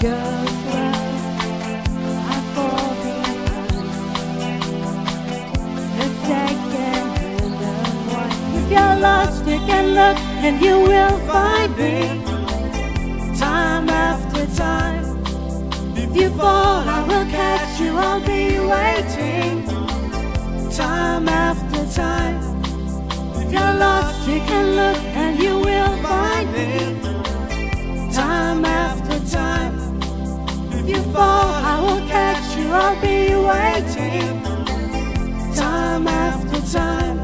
goes well, I fall behind. The second hand unwind. If you're lost, you can look and you will find me. Time after time. If you fall, I will catch you, I'll be waiting. Time after time. If you're lost, you can look and you will find me. Time after time. If you fall, I will catch you, I'll be waiting. Time after time.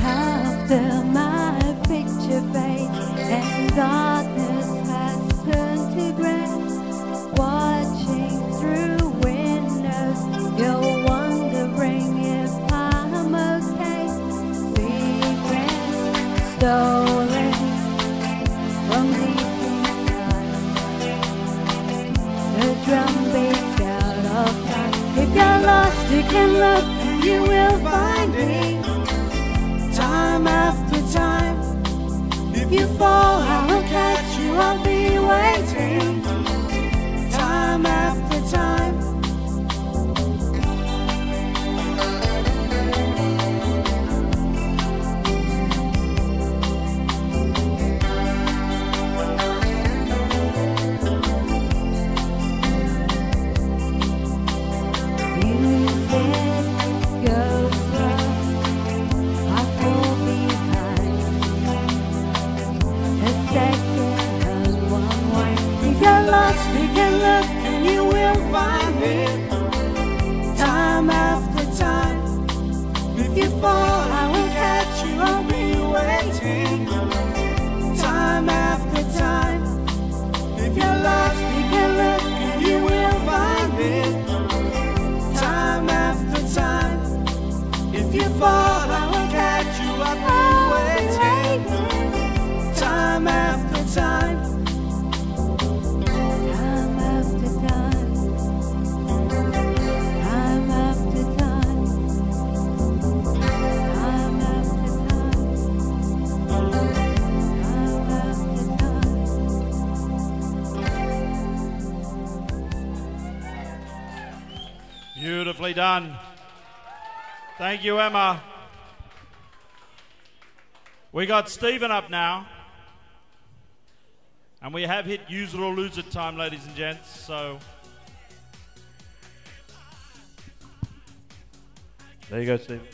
After my picture fades and darkness has turned to grey, watching through windows, you're wondering if I'm okay. Secrets stolen from deep inside, the drum beats out of time. If you're lost, you can look and you will find me. Time after time. If you fall, I will catch you, I'll be waiting. Time after time. We can look and you will find me. Time after time. If you fall, I will catch you, I'll be waiting. Time after time. If you're lost, we can look and you will find me. Time after time. If you fall, I will catch you, I'll be waiting. Time after time. Beautifully done. Thank you, Emma. We got Stephen up now. And we have hit use it or lose it time, ladies and gents, so there you go, Stephen.